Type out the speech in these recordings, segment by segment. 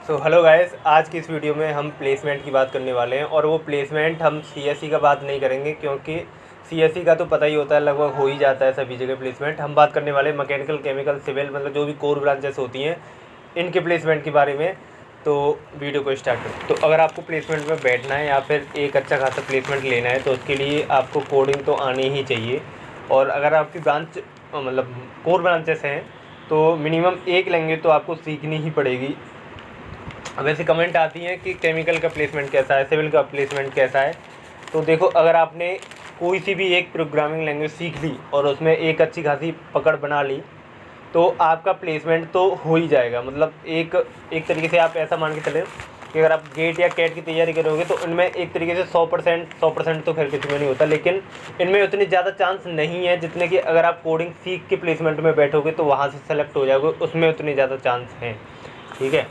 Hello guys, आज की इस वीडियो में हम प्लेसमेंट की बात करने वाले हैं। और वो प्लेसमेंट हम सीएससी का बात नहीं करेंगे, क्योंकि सीएससी का तो पता ही होता है, लगभग हो ही जाता है सभी जगह प्लेसमेंट। हम बात करने वाले मैकेनिकल, केमिकल, सिविल, मतलब जो भी कोर ब्रांचेस होती हैं इनके प्लेसमेंट के बारे में। तो वीडियो को स्टार्ट करें। तो अगर आपको प्लेसमेंट में बैठना है या फिर एक अच्छा खासा प्लेसमेंट लेना है तो उसके लिए आपको कोडिंग तो आनी ही चाहिए। और अगर आपकी ब्रांच मतलब कोर ब्रांचेस हैं तो मिनिमम एक लैंग्वेज तो आपको सीखनी ही पड़ेगी। वैसे कमेंट आती हैं कि केमिकल का प्लेसमेंट कैसा है, सिविल का प्लेसमेंट कैसा है। तो देखो, अगर आपने कोई सी भी एक प्रोग्रामिंग लैंग्वेज सीख ली और उसमें एक अच्छी खासी पकड़ बना ली तो आपका प्लेसमेंट तो हो ही जाएगा। मतलब एक एक तरीके से आप ऐसा मान के चलें कि अगर आप गेट या कैट की तैयारी करोगे तो इनमें एक तरीके से 100% तो खैर किसी में नहीं होता, लेकिन इनमें उतनी ज़्यादा चांस नहीं है जितने कि अगर आप कोडिंग सीख के प्लेसमेंट में बैठोगे तो वहाँ से सेलेक्ट हो जाओगे, उसमें उतनी ज़्यादा चांस हैं। ठीक है,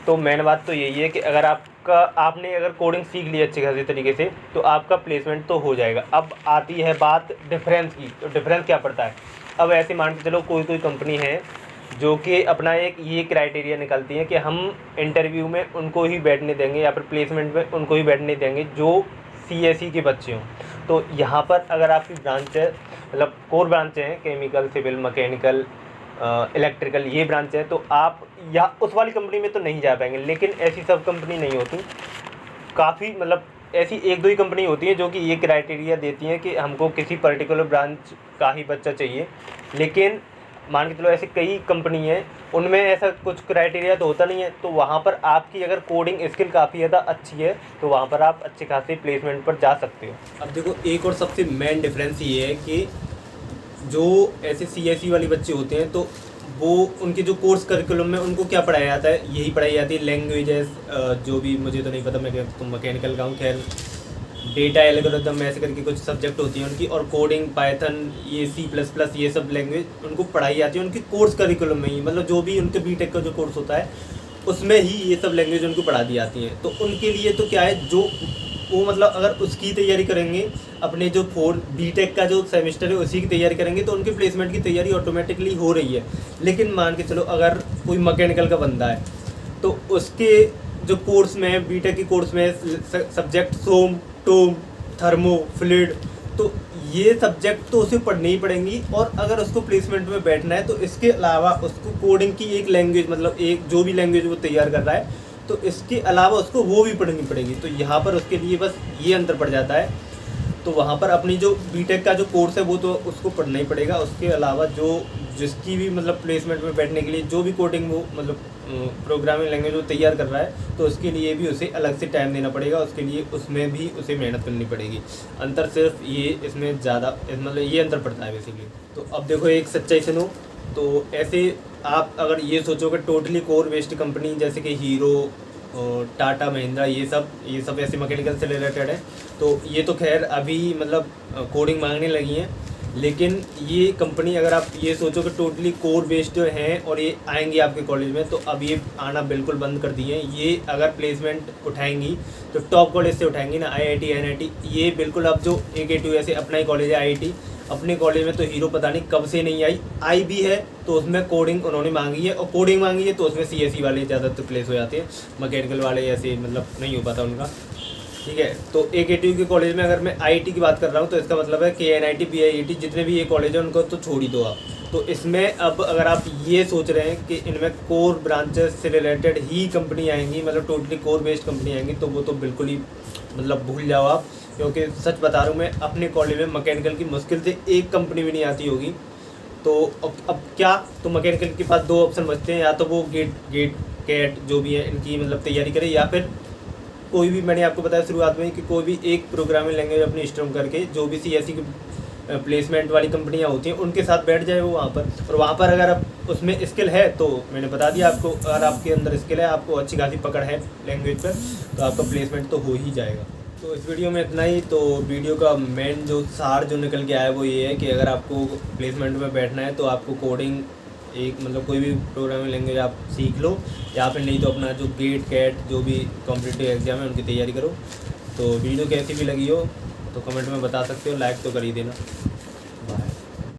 तो मेन बात तो यही है कि अगर आपने अगर कोडिंग सीख ली अच्छी खासी तरीके से तो आपका प्लेसमेंट तो हो जाएगा। अब आती है बात डिफरेंस की। तो डिफरेंस क्या पड़ता है? अब ऐसे मान के चलो, कोई कोई कंपनी है जो कि अपना एक ये क्राइटेरिया निकालती है कि हम इंटरव्यू में उनको ही बैठने देंगे या फिर प्लेसमेंट में उनको ही बैठने देंगे जो सीएससी के बच्चे हों। तो यहाँ पर अगर आपकी ब्रांच है, मतलब कोर ब्रांच हैं, केमिकल, सिविल, मैकेनिकल, इलेक्ट्रिकल, ये ब्रांच है, तो आप या उस वाली कंपनी में तो नहीं जा पाएंगे। लेकिन ऐसी सब कंपनी नहीं होती, काफ़ी मतलब ऐसी एक दो ही कंपनी होती है जो कि ये क्राइटेरिया देती हैं कि हमको किसी पर्टिकुलर ब्रांच का ही बच्चा चाहिए। लेकिन मान के चलो ऐसी कई कंपनी हैं, उनमें ऐसा कुछ क्राइटेरिया तो होता नहीं है। तो वहाँ पर आपकी अगर कोडिंग स्किल काफ़ी ज़्यादा अच्छी है तो वहाँ पर आप अच्छे खासे प्लेसमेंट पर जा सकते हो। अब देखो, एक और सबसे मेन डिफरेंस ये है कि जो ऐसे सीएससी वाली बच्चे होते हैं तो वो उनके जो कोर्स करिकुलम में उनको क्या पढ़ाया जाता है, यही पढ़ाई जाती है लैंग्वेजेस, जो भी मुझे तो नहीं पता, मैं तो मैकेनिकल का हूँ, खैर डेटा एल्गोरिथम ऐसे करके कुछ सब्जेक्ट होती हैं उनकी, और कोडिंग, पाइथन, ये C++, ये सब लैंग्वेज उनको पढ़ाई जाती है उनके कोर्स करिकुलम में ही। मतलब जो भी उनके बीटेक का जो कोर्स होता है उसमें ही ये सब लैंग्वेज उनको पढ़ा दी जाती हैं। तो उनके लिए तो क्या है, जो वो मतलब अगर उसकी तैयारी करेंगे, अपने जो बीटेक का जो सेमेस्टर है उसी की तैयारी करेंगे तो उनके प्लेसमेंट की तैयारी ऑटोमेटिकली हो रही है। लेकिन मान के चलो अगर कोई मैकेनिकल का बंदा है तो उसके जो कोर्स में, बीटेक के कोर्स में सब्जेक्ट सोम, टोम, थर्मो, फ्लूइड, तो ये सब्जेक्ट तो उसे पढ़नी ही पड़ेंगी। और अगर उसको प्लेसमेंट में बैठना है तो इसके अलावा उसको कोडिंग की एक लैंग्वेज, मतलब एक जो भी लैंग्वेज वो तैयार कर रहा है तो इसके अलावा उसको वो भी पढ़नी पड़ेगी। तो यहाँ पर उसके लिए बस ये अंतर पड़ जाता है। तो वहाँ पर अपनी जो बीटेक का जो कोर्स है वो तो उसको पढ़ना ही पड़ेगा। उसके अलावा जो जिसकी भी मतलब प्लेसमेंट में बैठने के लिए जो भी कोडिंग वो मतलब प्रोग्रामिंग लैंग्वेज वो तैयार कर रहा है तो उसके लिए भी उसे अलग से टाइम देना पड़ेगा, उसके लिए उसमें भी उसे मेहनत करनी पड़ेगी। अंतर सिर्फ ये इसमें ज़्यादा मतलब ये अंतर पड़ता है बेसिकली। तो अब देखो, एक सच्चाई सुनो। तो ऐसे आप अगर ये सोचो कि टोटली कोर बेस्ड कंपनी जैसे कि हीरो, टाटा, महिंद्रा, ये सब ऐसे मैकेनिकल से रिलेटेड है, तो ये तो खैर अभी मतलब कोडिंग मांगने लगी हैं। लेकिन ये कंपनी अगर आप ये सोचो कि टोटली कोर बेस्ड हैं और ये आएंगी आपके कॉलेज में, तो अब ये आना बिल्कुल बंद कर दिए हैं। ये अगर प्लेसमेंट उठाएंगी तो टॉप कॉलेज से उठाएंगी ना, IIT, NIT, ये बिल्कुल। अब जो AKTU ऐसे अपना ही कॉलेज है IIT, अपने कॉलेज में तो हीरो पता नहीं कब से नहीं आई भी है, तो उसमें कोडिंग उन्होंने मांगी है, और कोडिंग मांगी है तो उसमें CSE वाले ज़्यादातर प्लेस हो जाते हैं, मैकेनिकल वाले ऐसे मतलब नहीं हो पाता उनका। ठीक है, तो AKTU के कॉलेज में अगर मैं IIT की बात कर रहा हूँ तो इसका मतलब है कि NIT, BIIT, जितने भी ये कॉलेज हैं उनको तो छोड़ ही दो आप। तो इसमें अब अगर आप ये सोच रहे हैं कि इनमें कोर ब्रांचेस से रिलेटेड ही कंपनी आएंगी, मतलब टोटली कोर बेस्ड कंपनी आएंगी, तो वो तो बिल्कुल ही मतलब भूल जाओ आप। क्योंकि सच बता रहा हूँ मैं, अपने कॉलेज में मैकेनिकल की मुश्किल से एक कंपनी भी नहीं आती होगी। तो अब क्या, तो मैकेनिकल के पास दो ऑप्शन बचते हैं, या तो वो गेट कैट जो भी है इनकी मतलब तैयारी करे, या फिर कोई भी, मैंने आपको बताया शुरुआत में कि कोई भी एक प्रोग्रामिंग लैंग्वेज अपनी स्ट्रॉन्ग करके जो भी CSE की प्लेसमेंट वाली कंपनियां होती हैं उनके साथ बैठ जाए वो वहाँ पर। और वहाँ पर अगर आप उसमें स्किल है तो मैंने बता दिया आपको, अगर आपके अंदर स्किल है, आपको अच्छी खासी पकड़ है लैंग्वेज पर, तो आपका प्लेसमेंट तो हो ही जाएगा। तो इस वीडियो में इतना ही। तो वीडियो का मेन जो सार जो निकल के आया है वो ये है कि अगर आपको प्लेसमेंट में बैठना है तो आपको कोडिंग एक मतलब कोई भी प्रोग्रामिंग लैंग्वेज आप सीख लो, या फिर नहीं तो अपना जो गेट कैट जो भी कॉम्पिटिटिव एग्जाम है उनकी तैयारी करो। तो वीडियो कैसी भी लगी हो तो कमेंट में बता सकते हो, लाइक तो कर ही देना।